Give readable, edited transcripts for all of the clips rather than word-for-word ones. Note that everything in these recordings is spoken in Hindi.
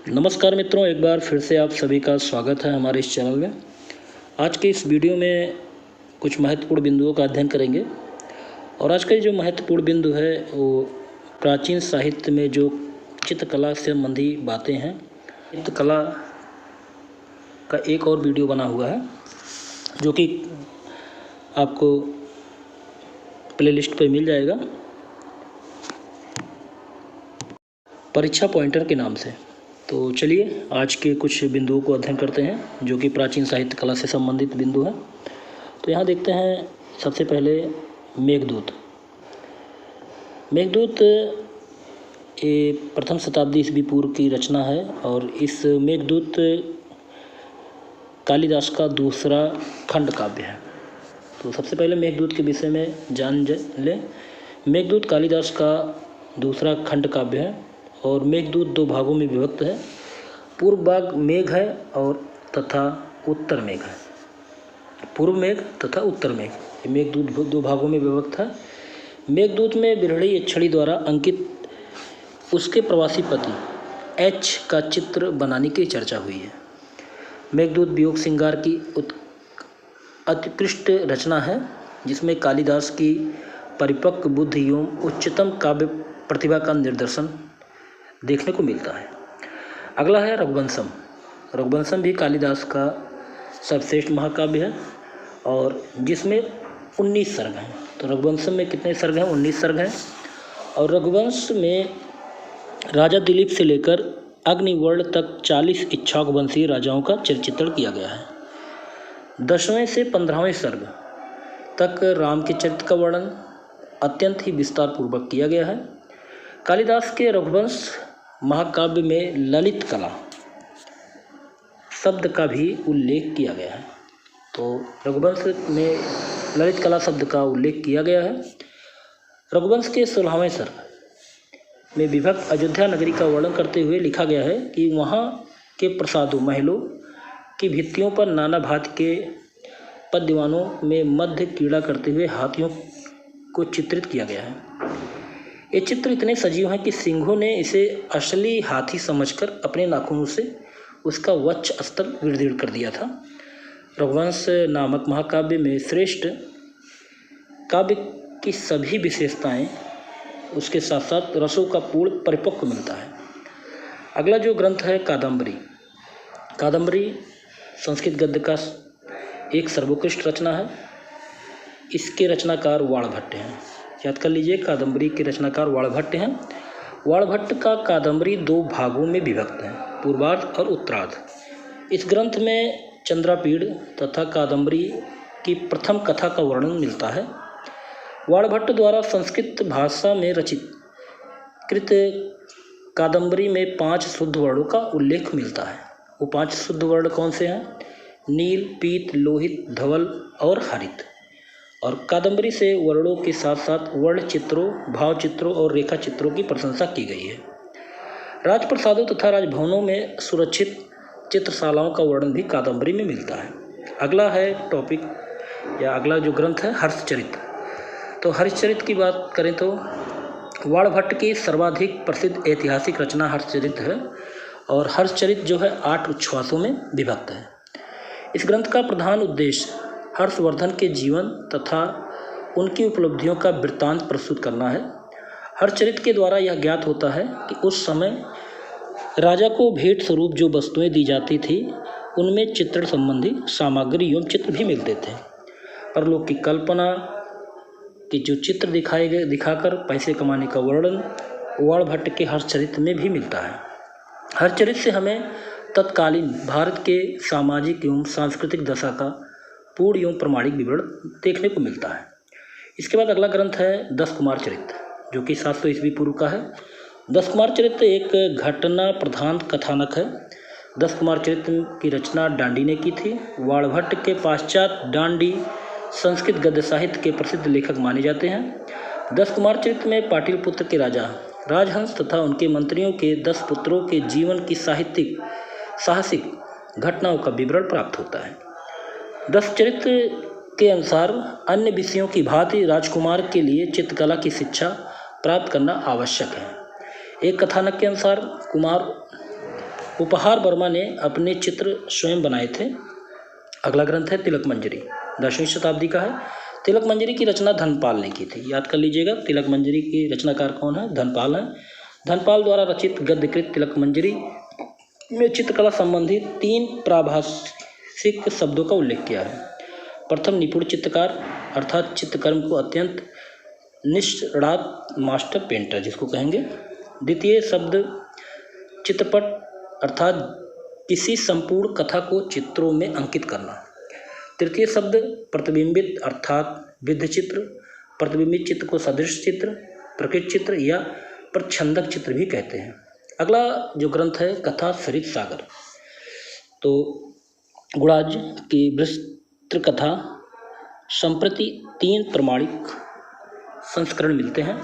नमस्कार मित्रों, एक बार फिर से आप सभी का स्वागत है हमारे इस चैनल में। आज के इस वीडियो में कुछ महत्वपूर्ण बिंदुओं का अध्ययन करेंगे और आज का जो महत्वपूर्ण बिंदु है वो प्राचीन साहित्य में जो चित्रकला से संबंधी बातें हैं। चित्रकला का एक और वीडियो बना हुआ है जो कि आपको प्लेलिस्ट पर मिल जाएगा परीक्षा पॉइंटर के नाम से। तो चलिए आज के कुछ बिंदुओं को अध्ययन करते हैं जो कि प्राचीन साहित्य कला से संबंधित बिंदु हैं। तो यहाँ देखते हैं सबसे पहले मेघदूत। मेघदूत ये प्रथम शताब्दी ईस्वी पूर्व की रचना है और इस मेघदूत कालिदास का दूसरा खंड काव्य है। तो सबसे पहले मेघदूत के विषय में जान लें। मेघदूत कालिदास का दूसरा खंड काव्य है और मेघदूत दो भागों में विभक्त है। पूर्व भाग मेघ है और तथा उत्तर मेघ है। पूर्व मेघ तथा उत्तर मेघ, मेघदूत दो भागों में विभक्त है। मेघदूत में बिरहड़ी यक्षिणी द्वारा अंकित उसके प्रवासी पति एच का चित्र बनाने की चर्चा हुई है। मेघदूत वियोग श्रृंगार की उत्कृष्ट रचना है जिसमें कालिदास की परिपक्व बुद्धि एवं उच्चतम काव्य प्रतिभा का निर्दर्शन देखने को मिलता है। अगला है रघुवंशम। रघुवंशम भी कालिदास का सर्वश्रेष्ठ महाकाव्य है और जिसमें 19 सर्ग हैं। तो रघुवंशम में कितने सर्ग हैं? 19 सर्ग हैं। और रघुवंश में राजा दिलीप से लेकर अग्निवर्ण तक 40 इक्ष्वाकुवंशीय राजाओं का चित्रण किया गया है। 10वें से 15वें सर्ग तक राम के चरित्र का वर्णन अत्यंत ही विस्तार पूर्वक किया गया है। कालिदास के रघुवंश महाकाव्य में ललित कला शब्द का भी उल्लेख किया गया है। तो रघुवंश में ललित कला शब्द का उल्लेख किया गया है। रघुवंश के 16वें सर्ग में विभक्त अयोध्या नगरी का वर्णन करते हुए लिखा गया है कि वहाँ के प्रासादों महलों की भित्तियों पर नाना भांति के पद्यवानों में मध्य क्रीड़ा करते हुए हाथियों को चित्रित किया गया है। ये चित्र इतने सजीव हैं कि सिंहों ने इसे असली हाथी समझकर अपने नाखूनों से उसका वक्ष स्तर विदीर्ण कर दिया था। रघुवंश नामक महाकाव्य में श्रेष्ठ काव्य की सभी विशेषताएं उसके साथ साथ रसों का पूर्ण परिपक्व मिलता है। अगला जो ग्रंथ है कादम्बरी। कादम्बरी संस्कृत गद्य का एक सर्वोत्कृष्ट रचना है। इसके रचनाकार वाणभट्ट हैं। याद कर लीजिए, कादम्बरी के रचनाकार वाणभट्ट हैं। वाणभट्ट का कादम्बरी दो भागों में विभक्त है, पूर्वार्ध और उत्तरार्ध। इस ग्रंथ में चंद्रापीड़ तथा कादम्बरी की प्रथम कथा का वर्णन मिलता है। वाणभट्ट द्वारा संस्कृत भाषा में रचित कृत कादम्बरी में 5 शुद्ध वर्णों का उल्लेख मिलता है। वो 5 शुद्ध वर्ण कौन से हैं? नील, पीत, लोहित, धवल और हरित। और कादम्बरी से वर्णों के साथ साथ वर्ण चित्रों, भाव चित्रों और रेखा चित्रों की प्रशंसा की गई है। राजप्रसादों तथा राजभवनों में सुरक्षित चित्रशालाओं का वर्णन भी कादम्बरी में मिलता है। अगला है टॉपिक या अगला जो ग्रंथ है हर्षचरित। तो हर्षचरित की बात करें तो वाणभट्ट की सर्वाधिक प्रसिद्ध ऐतिहासिक रचना हर्षचरित है और हर्षचरित जो है 8 उच्छ्वासों में विभक्त है। इस ग्रंथ का प्रधान उद्देश्य हर्षवर्धन के जीवन तथा उनकी उपलब्धियों का वृत्तांत प्रस्तुत करना है। हर्षचरित के द्वारा यह ज्ञात होता है कि उस समय राजा को भेंट स्वरूप जो वस्तुएं दी जाती थी उनमें चित्रण संबंधी सामग्री एवं चित्र भी मिलते थे। परलोक की कल्पना के जो चित्र दिखाकर पैसे कमाने का वर्णन वाणभट्ट के हर्षचरित में भी मिलता है। हर्षचरित से हमें तत्कालीन भारत के सामाजिक एवं सांस्कृतिक दशा का पूर्ण एवं प्रमाणिक विवरण देखने को मिलता है। इसके बाद अगला ग्रंथ है 10 कुमार चरित्र जो कि 700 ईस्वी पूर्व का है। 10 कुमार चरित्र एक घटना प्रधान कथानक है। 10 कुमार चरित्र की रचना डांडी ने की थी। वाणभट्ट के पश्चात डांडी संस्कृत गद्य साहित्य के प्रसिद्ध लेखक माने जाते हैं। 10 कुमार चरित्र में पाटिलपुत्र के राजा राजहंस तथा उनके मंत्रियों के 10 पुत्रों के जीवन की साहसिक घटनाओं का विवरण प्राप्त होता है। 10 चरित्र के अनुसार अन्य विषयों की भांति राजकुमार के लिए चित्रकला की शिक्षा प्राप्त करना आवश्यक है। एक कथानक के अनुसार कुमार उपहार वर्मा ने अपने चित्र स्वयं बनाए थे। अगला ग्रंथ है तिलक मंजरी, 10वीं शताब्दी का है। तिलक मंजरी की रचना धनपाल ने की थी, याद कर लीजिएगा। तिलक मंजरी की रचनाकार कौन है? धनपाल है। धनपाल द्वारा रचित गद्यकृत तिलक मंजरी में चित्रकला संबंधी 3 प्राभाषिक शब्दों का उल्लेख किया है। प्रथम, निपुण चित्रकार, अर्थात चित्रकर्म को अत्यंत निष्णात मास्टर पेंटर जिसको कहेंगे। द्वितीय शब्द, चित्रपट, अर्थात किसी संपूर्ण कथा को चित्रों में अंकित करना। तृतीय शब्द, प्रतिबिंबित, अर्थात विद्ध चित्र। प्रतिबिंबित चित्र को सदृश चित्र, प्रकृत चित्र या प्रच्छंदक चित्र भी कहते हैं। अगला जो ग्रंथ है कथा सरित सागर, तो गुणाज की विस्तृत कथा संप्रति 3 प्रमाणिक संस्करण मिलते हैं।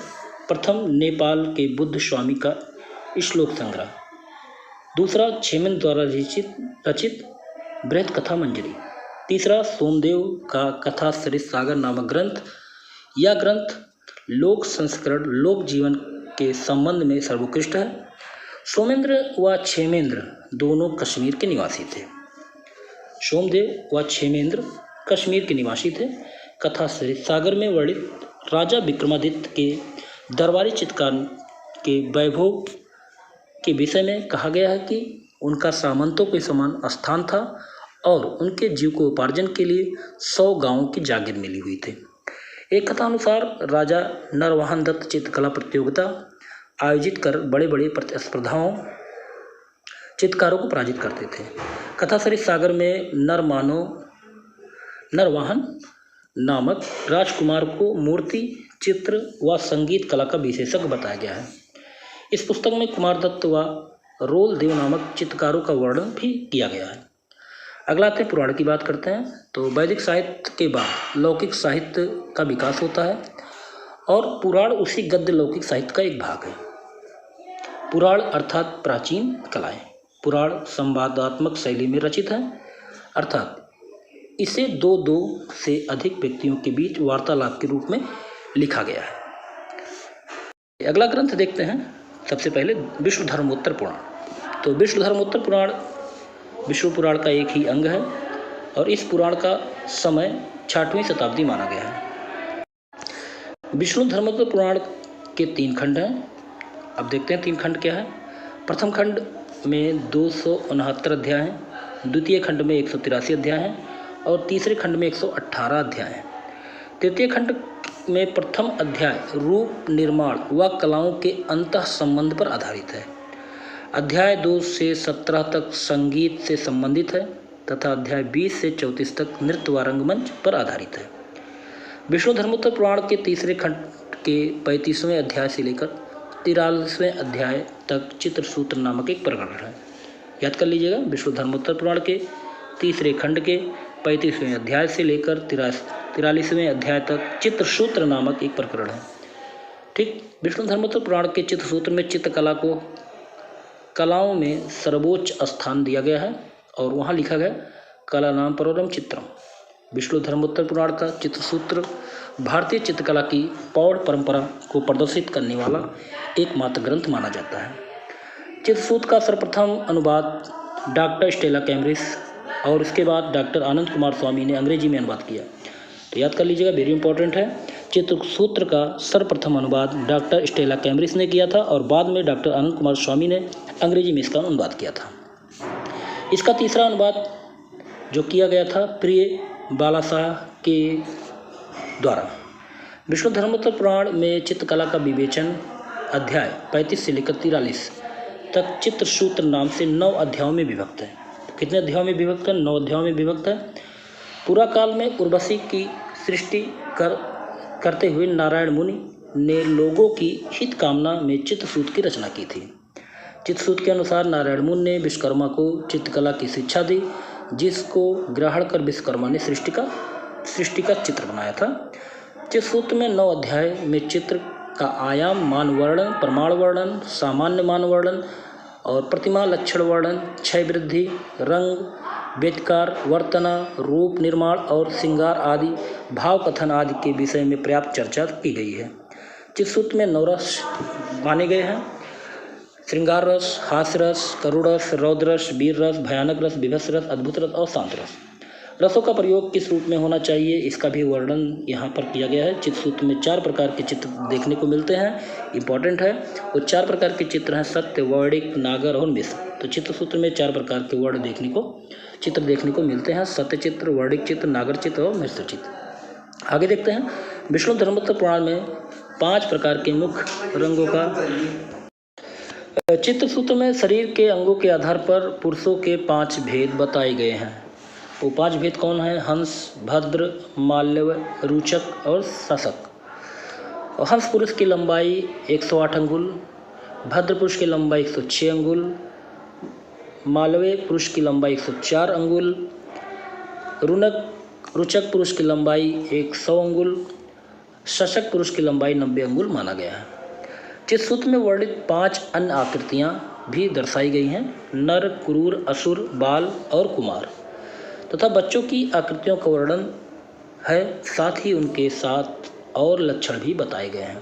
प्रथम, नेपाल के बुद्ध स्वामी का श्लोक संग्रह। दूसरा, क्षेमेंद्र द्वारा रचित बृहत कथा मंजरी। तीसरा, सोमदेव का कथा सरित सागर नामक ग्रंथ। यह ग्रंथ लोक संस्करण, लोक जीवन के संबंध में सर्वोत्कृष्ट है। सोमेंद्र व क्षेमेंद्र दोनों कश्मीर के निवासी थे। सोमदेव व क्षेमेंद्र कश्मीर के निवासी थे। कथा सरित सागर में वर्णित राजा विक्रमादित्य के दरबारी चित्रकार के वैभव के विषय में कहा गया है कि उनका सामंतों के समान स्थान था और उनके जीविकोपार्जन के लिए 100 गांवों की जागीर मिली हुई थी। एक कथा अनुसार राजा नरवाहन दत्त चित्रकला प्रतियोगिता आयोजित कर बड़े बड़े प्रतिस्पर्धाओं चित्रकारों को पराजित करते थे। कथा सरित सागर में नरवाहन नामक राजकुमार को मूर्ति, चित्र व संगीत कला का विशेषज्ञ बताया गया है। इस पुस्तक में कुमार दत्त व रोल देव नामक चित्रकारों का वर्णन भी किया गया है। अगला आते पुराण की बात करते हैं। तो वैदिक साहित्य के बाद लौकिक साहित्य का विकास होता है और पुराण उसी गद्य लौकिक साहित्य का एक भाग है। पुराण अर्थात प्राचीन कलाएं। पुराण संवादात्मक शैली में रचित है, अर्थात इसे दो से अधिक व्यक्तियों के बीच वार्तालाप के रूप में लिखा गया है। अगला ग्रंथ देखते हैं। सबसे पहले विष्णुधर्मोत्तर पुराण। तो विष्णुधर्मोत्तर पुराण विष्णु पुराण का एक ही अंग है और इस पुराण का समय 6वीं शताब्दी माना गया है। विष्णुधर्मोत्तर पुराण के 3 खंड हैं। अब देखते हैं 3 खंड क्या है। प्रथम खंड में 269 अध्याय हैं, द्वितीय खंड में 183 अध्याय हैं और तीसरे खंड में 118 अध्याय हैं। तृतीय खंड में प्रथम अध्याय रूप निर्माण व कलाओं के अंतः संबंध पर आधारित है। अध्याय 2 से 17 तक संगीत से संबंधित है तथा अध्याय 20 से 34 तक नृत्य व रंगमंच पर आधारित है। विष्णुधर्मोत्तर पुराण के तीसरे खंड के 35वें अध्याय से लेकर 43वें अध्याय तक चित्रसूत्र नामक एक प्रकरण है। याद कर लीजिएगा, विष्णुधर्मोत्तर पुराण के तीसरे खंड के 35वें अध्याय से लेकर 43वें अध्याय तक चित्रसूत्र नामक एक प्रकरण है। ठीक, विष्णुधर्मोत्तर पुराण के चित्रसूत्र में चित्रकला को कलाओं में सर्वोच्च स्थान दिया गया है और वहाँ लिखा गया कला नाम परम चित्रम। विष्णुधर्मोत्तर पुराण का चित्रसूत्र भारतीय चित्रकला की पौड़ परंपरा को प्रदर्शित करने वाला एकमात्र ग्रंथ माना जाता है। चित्रसूत्र का सर्वप्रथम अनुवाद डॉक्टर स्टेला कैम्ब्रिज और उसके बाद डॉक्टर आनंद कुमार स्वामी ने अंग्रेजी में अनुवाद किया। तो याद कर लीजिएगा, वेरी इंपॉर्टेंट है। चित्रसूत्र का सर्वप्रथम अनुवाद डॉक्टर स्टेला कैम्ब्रिज ने किया था और बाद में डॉक्टर आनंद कुमार स्वामी ने अंग्रेजी में इसका अनुवाद किया था। इसका तीसरा अनुवाद जो किया गया था प्रिय बालाशाह के द्वारा। विष्णुधर्मोत्तर पुराण में चित्रकला का विवेचन अध्याय 35 से लेकर 43 तक चित्रसूत्र नाम से 9 अध्यायों में विभक्त है। कितने अध्यायों में विभक्त है? 9 अध्यायों में विभक्त है। पूरा काल में उर्वशी की सृष्टि करते हुए नारायण मुनि ने लोगों की हित कामना में चित्रसूत्र की रचना की थी। चित्रसूत्र के अनुसार नारायण मुनि ने विश्वकर्मा को चित्रकला की शिक्षा दी, जिसको ग्रहण कर विश्वकर्मा ने सृष्टि का चित्र बनाया था। चित्रसूत्र में 9 अध्याय में चित्र का आयाम, मान वर्णन, प्रमाण वर्णन, सामान्य मान वर्णन और प्रतिमा लक्षण वर्णन, क्षय वृद्धि, रंग, व्यतिकार, वर्तना, रूप निर्माण और श्रृंगार आदि भाव कथन आदि के विषय में पर्याप्त चर्चा की गई है। चित्रसूत्र में 9 रस माने गए हैं। श्रृंगार रस, हास्य रस, करुण रस, रौद्र रस, वीर रस, भयानक रस, विभत्स रस, अद्भुत रस और शांत रस। रसों का प्रयोग किस रूप में होना चाहिए, इसका भी वर्णन यहाँ पर किया गया है। चित्रसूत्र में 4 प्रकार के चित्र देखने को मिलते हैं, इंपॉर्टेंट है। वो 4 प्रकार के चित्र हैं सत्य, वर्णिक, नागर और मिश्र। तो चित्रसूत्र में 4 प्रकार के चित्र देखने को मिलते हैं, सत्य चित्र, वर्णिक चित्र, नागर चित्र और मिश्र चित्र। आगे देखते हैं, विष्णु धर्मोत्तर पुराण में 5 प्रकार के मुख्य रंगों का चित्रसूत्र में शरीर के अंगों के आधार पर पुरुषों के 5 भेद बताए गए हैं। वो 5 भेद कौन है? हंस, भद्र, माल्यव, रुचक और शासक। और हंस पुरुष की लंबाई 108 अंगुल, भद्र पुरुष की लंबाई 106 अंगुल, मालवीय पुरुष की लंबाई 104 अंगुल, रुचक पुरुष की लंबाई 100 अंगुल, शासक पुरुष की लंबाई 90 अंगुल माना गया है। चित्रसूत्र में वर्णित 5 अन्य आकृतियाँ भी दर्शाई गई हैं, नर, क्रूर, असुर, बाल और कुमार तथा बच्चों की आकृतियों का वर्णन है, साथ ही उनके साथ और लक्षण भी बताए गए हैं।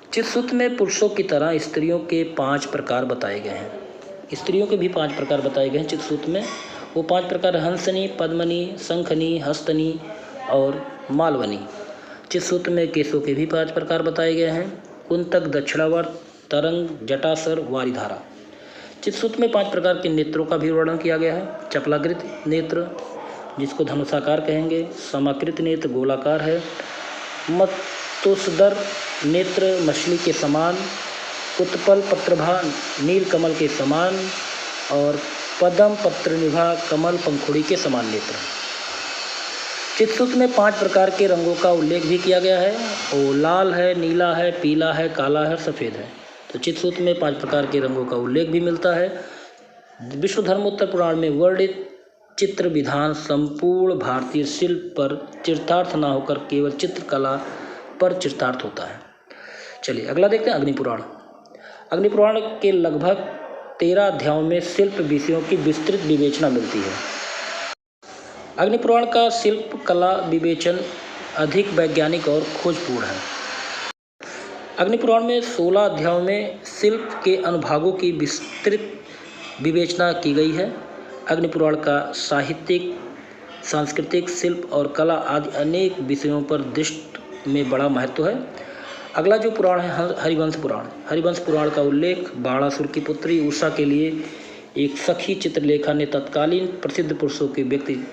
चित्रसूत्र में पुरुषों की तरह स्त्रियों के 5 प्रकार बताए गए हैं, स्त्रियों के भी 5 प्रकार बताए गए हैं चित्रसूत्र में। वो 5 प्रकार हंसनी, पद्मनी, शंखनी, हस्तनी और मालवनी। चित्रसूत्र में केशों के भी 5 प्रकार बताए गए हैं, कुंतक, दक्षिणावर्त, तरंग, जटासर, वारिधारा। चित्रसूत्र में 5 प्रकार के नेत्रों का भी वर्णन किया गया है, चपलाकृत नेत्र जिसको धनुषाकार कहेंगे, समाकृत नेत्र गोलाकार है, मतोसदर नेत्र मछली के समान, उत्पल पत्रभा नील कमल के समान और पद्म पत्रनिभा कमल पंखुड़ी के समान नेत्र। चित्रसूत्र में 5 प्रकार के रंगों का उल्लेख भी किया गया है, वो लाल है, नीला है, पीला है, काला है, सफ़ेद है। तो चित्रसूत्र में 5 प्रकार के रंगों का उल्लेख भी मिलता है। विष्णु धर्मोत्तर पुराण में वर्णित चित्र विधान संपूर्ण भारतीय शिल्प पर चित्रार्थ न होकर केवल चित्रकला पर चित्रार्थ होता है। चलिए अगला देखते हैं, अग्निपुराण। अग्निपुराण के लगभग 13 अध्यायों में शिल्प विषयों की विस्तृत विवेचना मिलती है। अग्निपुराण का शिल्प कला विवेचन अधिक वैज्ञानिक और खोजपूर्ण है। अग्निपुराण में 16 अध्यायों में शिल्प के अनुभागों की विस्तृत विवेचना की गई है। अग्निपुराण का साहित्यिक, सांस्कृतिक, शिल्प और कला आदि अनेक विषयों पर दृष्टि में बड़ा महत्व है। अगला जो पुराण है हरिवंश पुराण। हरिवंश पुराण का उल्लेख बाणासुर की पुत्री उषा के लिए एक सखी चित्रलेखा ने तत्कालीन प्रसिद्ध पुरुषों के व्यक्ति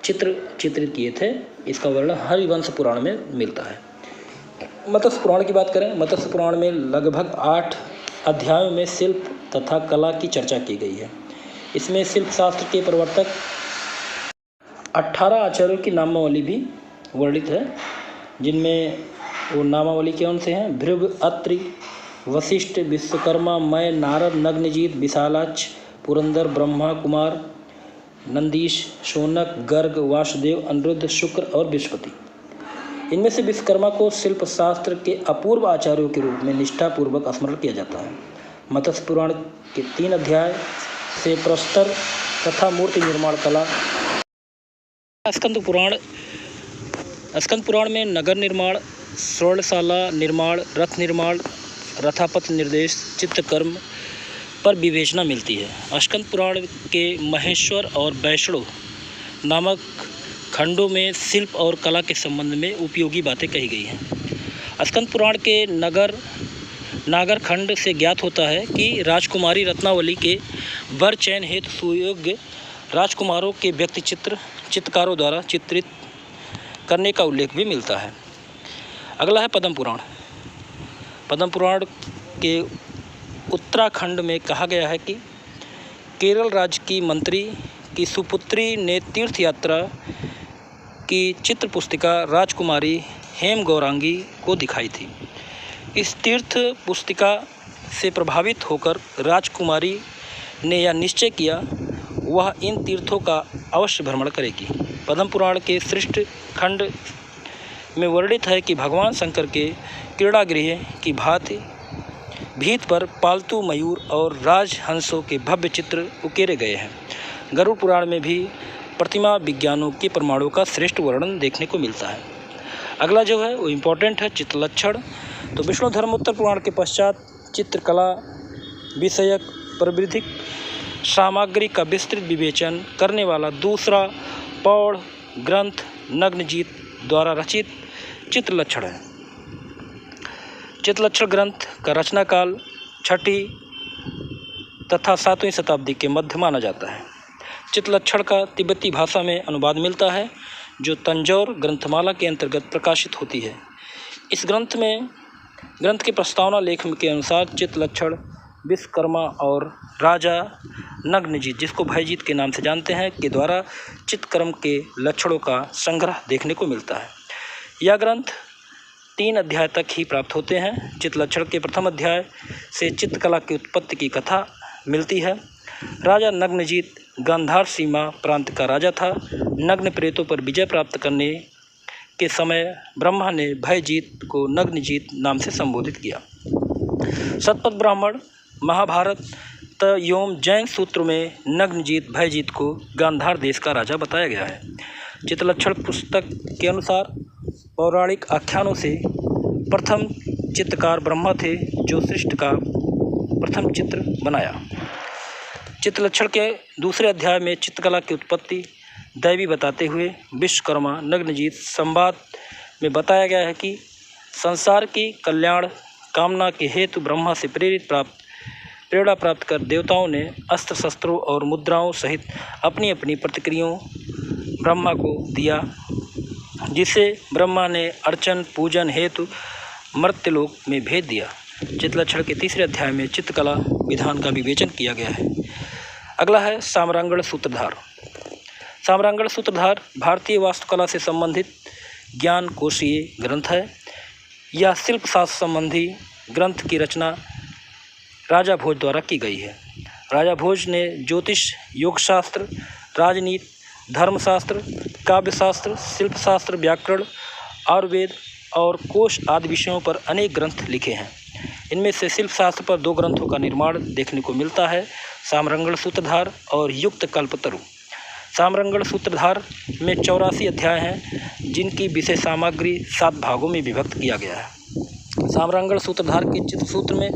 चित्रित किए थे। इसका वर्णन हरिवंश पुराण में मिलता है। मत्स्य पुराण की बात करें, मत्स्य पुराण में लगभग 8 अध्यायों में शिल्प तथा कला की चर्चा की गई है। इसमें शिल्प शास्त्र के प्रवर्तक 18 आचार्यों की नामावली भी वर्णित है, जिनमें वो नामावली कौन से हैं? भृगु, अत्रि, वशिष्ठ, विश्वकर्मा, मय, नारद, नग्नजीत, विशालाक्ष, पुरंदर, ब्रह्मा, कुमार, नंदीश, शौनक, गर्ग, वासुदेव, अनिरुद्ध, शुक्र और बृहस्पति। इनमें से विश्वकर्मा को शिल्प शास्त्र के अपूर्व आचार्यों के रूप में निष्ठापूर्वक स्मरण किया जाता है। मत्स्य पुराण के 3 अध्याय से प्रस्तर तथा मूर्ति निर्माण कला। स्कंद पुराण में नगर निर्माण, स्वर्णशाला निर्माण, रथ निर्माण, रथापथ निर्देश, चित्रकर्म पर विवेचना मिलती है। स्कंद पुराण के महेश्वर और वैष्णव नामक खंडों में शिल्प और कला के संबंध में उपयोगी बातें कही गई हैं। स्कंद पुराण के नागर खंड से ज्ञात होता है कि राजकुमारी रत्नावली के वर चयन हेतु सुयोग्य राजकुमारों के व्यक्ति चित्रकारों द्वारा चित्रित करने का उल्लेख भी मिलता है। अगला है पद्म पुराण। पद्म पुराण के उत्तराखंड में कहा गया है कि केरल राज्य की मंत्री की सुपुत्री ने तीर्थ यात्रा की चित्र पुस्तिका राजकुमारी हेम गौरांगी को दिखाई थी। इस तीर्थ पुस्तिका से प्रभावित होकर राजकुमारी ने यह निश्चय किया वह इन तीर्थों का अवश्य भ्रमण करेगी। पद्म पुराण के सृष्ट खंड में वर्णित है कि भगवान शंकर के क्रीड़ागृह की भांति भीत पर पालतू मयूर और राजहंसों के भव्य चित्र उकेरे गए हैं। गरुड़ पुराण में भी प्रतिमा विज्ञानों के प्रमाणों का श्रेष्ठ वर्णन देखने को मिलता है। अगला जो है वो इम्पोर्टेंट है, चित्रलक्षण। तो विष्णु धर्मोत्तर पुराण के पश्चात चित्रकला विषयक प्राविधिक सामग्री का विस्तृत विवेचन करने वाला दूसरा प्रौढ़ ग्रंथ नग्नजीत द्वारा रचित चित्रलक्षण है। चित्रलक्षण ग्रंथ का रचना काल 6वीं तथा 7वीं शताब्दी के मध्य माना जाता है। चित्रलक्षण का तिब्बती भाषा में अनुवाद मिलता है, जो तंजौर ग्रंथमाला के अंतर्गत प्रकाशित होती है। इस ग्रंथ के प्रस्तावना लेख के अनुसार चित्रलक्षण विश्वकर्मा और राजा नग्नजीत, जिसको भाईजीत के नाम से जानते हैं, के द्वारा चित्रकर्म के लक्षणों का संग्रह देखने को मिलता है। यह ग्रंथ 3 अध्याय तक ही प्राप्त होते हैं। चित्रलक्षण के प्रथम अध्याय से चित्रकला की उत्पत्ति की कथा मिलती है। राजा नग्नजीत गांधार सीमा प्रांत का राजा था। नग्न प्रेतों पर विजय प्राप्त करने के समय ब्रह्मा ने भयजीत को नग्नजीत नाम से संबोधित किया। शतपथ ब्राह्मण, महाभारत एवं जैन सूत्र में नग्नजीत भयजीत को गांधार देश का राजा बताया गया है। चित्रलक्षण पुस्तक के अनुसार पौराणिक आख्यानों से प्रथम चित्रकार ब्रह्मा थे, जो सृष्टि का प्रथम चित्र बनाया। चित्रलक्षण के दूसरे अध्याय में चित्रकला की उत्पत्ति दैवी बताते हुए विश्वकर्मा नग्नजीत संवाद में बताया गया है कि संसार की कल्याण कामना के हेतु ब्रह्मा से प्रेरणा प्राप्त कर देवताओं ने अस्त्र शस्त्रों और मुद्राओं सहित अपनी अपनी प्रतिक्रियाओं ब्रह्मा को दिया, जिसे ब्रह्मा ने अर्चन पूजन हेतु मर्त्यलोक में भेज दिया। चित्रलक्षण के तीसरे अध्याय में चित्रकला विधान का विवेचन किया गया है। अगला है साम्रांगण सूत्रधार। साम्रांगण सूत्रधार भारतीय वास्तुकला से संबंधित ज्ञान कोशीय ग्रंथ है। यह शिल्प शास्त्र संबंधी ग्रंथ की रचना राजा भोज द्वारा की गई है। राजा भोज ने ज्योतिष, योगशास्त्र, राजनीति, धर्मशास्त्र, काव्यशास्त्र, शिल्पशास्त्र, व्याकरण, आयुर्वेद और कोश आदि विषयों पर अनेक ग्रंथ लिखे हैं। इनमें से शिल्पशास्त्र पर 2 ग्रंथों का निर्माण देखने को मिलता है, साम्रांगण सूत्रधार और युक्त कल्पतरु। साम्रांगण सूत्रधार में 84 अध्याय हैं, जिनकी विषय सामग्री 7 भागों में विभक्त किया गया है। साम्रांगण सूत्रधार के चित्रसूत्र में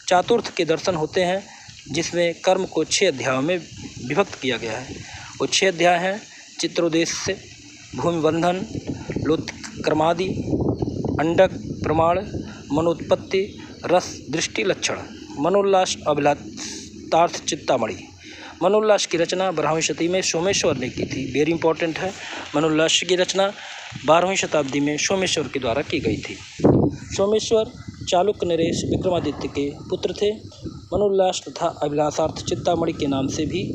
चातुर्थ के दर्शन होते हैं, जिसमें कर्म को 6 अध्यायों में विभक्त किया गया है। वो 6 अध्याय हैं: चित्रोद्देश्य, भूमिबंधन, लोत्क्रमादि, अंडक, प्रमाण, मनोत्पत्ति, रस, दृष्टि, लक्षण, मनोल्लास, अभिलाषार्थ, चिंतामणि। मनोल्लास की रचना 12वीं शताब्दी में सोमेश्वर ने की थी। वेरी इंपॉर्टेंट है। मनोल्लास की रचना 12वीं शताब्दी में सोमेश्वर के द्वारा की गई थी। सोमेश्वर चालुक्य नरेश विक्रमादित्य के पुत्र थे। मनोल्लास तथा अभिलाषार्थ चिंतामणि के नाम से भी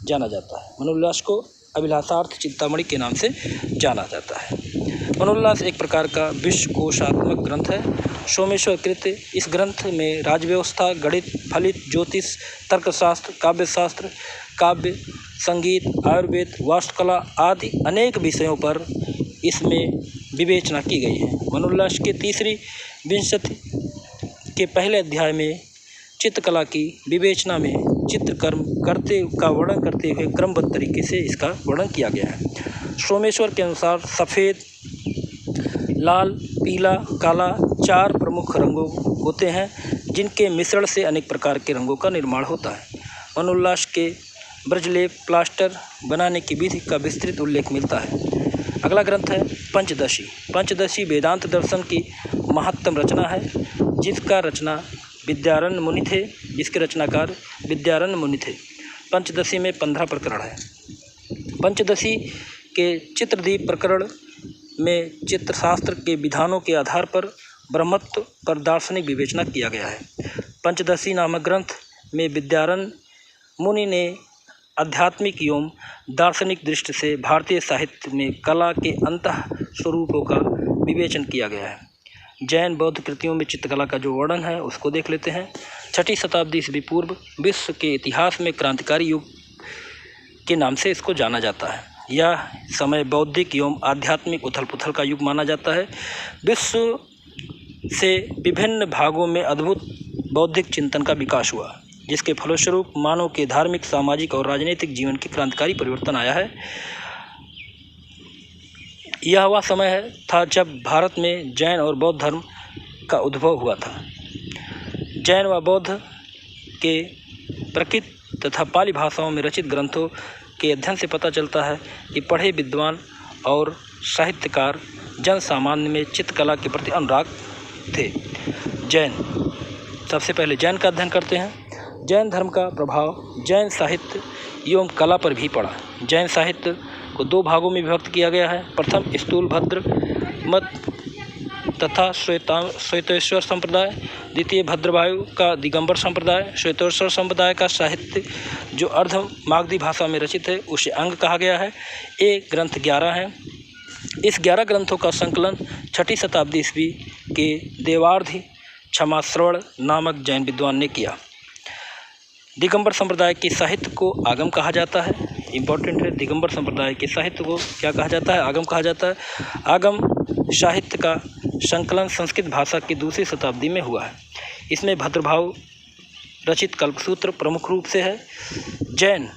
जाना जाता है। मनोल्लास को अभिलाषार्थ चिंतामणि के नाम से जाना जाता है। मनोल्लास एक प्रकार का विश्वकोशात्मक ग्रंथ है। सोमेश्वर कृत इस ग्रंथ में राजव्यवस्था, गणित, फलित, ज्योतिष, तर्कशास्त्र, काव्यशास्त्र, काव्य, संगीत, आयुर्वेद, वास्तुकला आदि अनेक विषयों पर इसमें विवेचना की गई है। मनोल्लास के तीसरी विंशति के पहले अध्याय में चित्रकला की विवेचना में चित्रकर्म का वर्णन करते हुए क्रमबद्ध तरीके से इसका वर्णन किया गया है। सोमेश्वर के अनुसार सफ़ेद, लाल, पीला, काला 4 प्रमुख रंगों होते हैं, जिनके मिश्रण से अनेक प्रकार के रंगों का निर्माण होता है। मनोल्लास के ब्रजलेप प्लास्टर बनाने की विधि का विस्तृत उल्लेख मिलता है। अगला ग्रंथ है पंचदशी। पंचदशी वेदांत दर्शन की महत्तम रचना है, जिसके रचनाकार विद्यारण्य मुनि थे। पंचदशी में 15 प्रकरण है। पंचदशी के चित्रदीप प्रकरण में चित्रशास्त्र के विधानों के आधार पर ब्रह्मत्व पर दार्शनिक विवेचना किया गया है। पंचदशी नामक ग्रंथ में विद्यारण्य मुनि ने आध्यात्मिक एवं दार्शनिक दृष्टि से भारतीय साहित्य में कला के अंतः स्वरूपों का विवेचन किया गया है। जैन बौद्ध कृतियों में चित्रकला का जो वर्णन है उसको देख लेते हैं। 6वीं शताब्दी ईस्वी पूर्व विश्व के इतिहास में क्रांतिकारी युग के नाम से इसको जाना जाता है। यह समय बौद्धिक एवं आध्यात्मिक उथल पुथल का युग माना जाता है। विश्व से विभिन्न भागों में अद्भुत बौद्धिक चिंतन का विकास हुआ, जिसके फलस्वरूप मानव के धार्मिक, सामाजिक और राजनीतिक जीवन की क्रांतिकारी परिवर्तन आया है। यह वह समय था जब भारत में जैन और बौद्ध धर्म का उद्भव हुआ था। जैन व बौद्ध के प्राकृत तथा पाली भाषाओं में रचित ग्रंथों के अध्ययन से पता चलता है कि पढ़े विद्वान और साहित्यकार जन सामान्य में चित्रकला के प्रति अनुराग थे। जैन, सबसे पहले जैन का अध्ययन करते हैं। जैन धर्म का प्रभाव जैन साहित्य एवं कला पर भी पड़ा। जैन साहित्य को दो भागों में विभक्त किया गया है। प्रथम स्थूलभद्र मत तथा श्वेतेश्वर संप्रदाय, द्वितीय भद्रवायु का दिगंबर संप्रदाय। श्वेतेश्वर संप्रदाय का साहित्य जो अर्ध मागधी भाषा में रचित है उसे अंग कहा गया है। ये ग्रंथ 11 हैं। इस 11 ग्रंथों का संकलन 6ठी शताब्दी ईस्वी के देवार्धि क्षमाश्रवण नामक जैन विद्वान ने किया। दिगंबर संप्रदाय के साहित्य को आगम कहा जाता है। इम्पोर्टेंट है, दिगंबर संप्रदाय के साहित्य को क्या कहा जाता है? आगम कहा जाता है। आगम साहित्य का संकलन संस्कृत भाषा की 2री शताब्दी में हुआ है। इसमें भद्रभाव रचित कल्पसूत्र प्रमुख रूप से है। जैन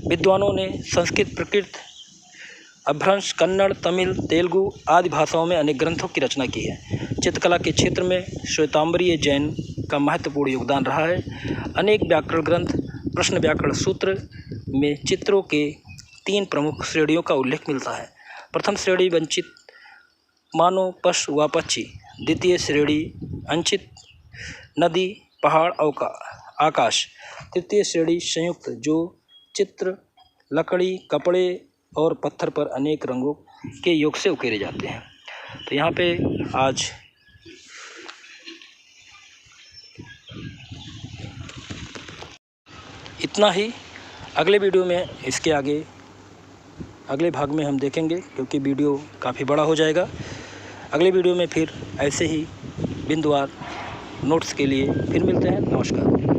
विद्वानों ने संस्कृत, प्राकृत, अपभ्रंश, कन्नड़, तमिल, तेलुगु आदि भाषाओं में अनेक ग्रंथों की रचना की है। चित्रकला के क्षेत्र में श्वेतांबरीय जैन का महत्वपूर्ण योगदान रहा है। अनेक व्याकरण ग्रंथ, प्रश्न व्याकरण सूत्र में चित्रों के 3 प्रमुख श्रेणियों का उल्लेख मिलता है। प्रथम श्रेणी वंचित, मानव, पशु व पक्षी। द्वितीय श्रेणी अंचित, नदी, पहाड़, आकाश। तृतीय श्रेणी संयुक्त, जो चित्र लकड़ी, कपड़े और पत्थर पर अनेक रंगों के योग से उकेरे जाते हैं। तो यहाँ पे आज इतना ही। अगले वीडियो में इसके आगे अगले भाग में हम देखेंगे, क्योंकि वीडियो काफ़ी बड़ा हो जाएगा। अगले वीडियो में फिर ऐसे ही बिंदुवार नोट्स के लिए फिर मिलते हैं। नमस्कार।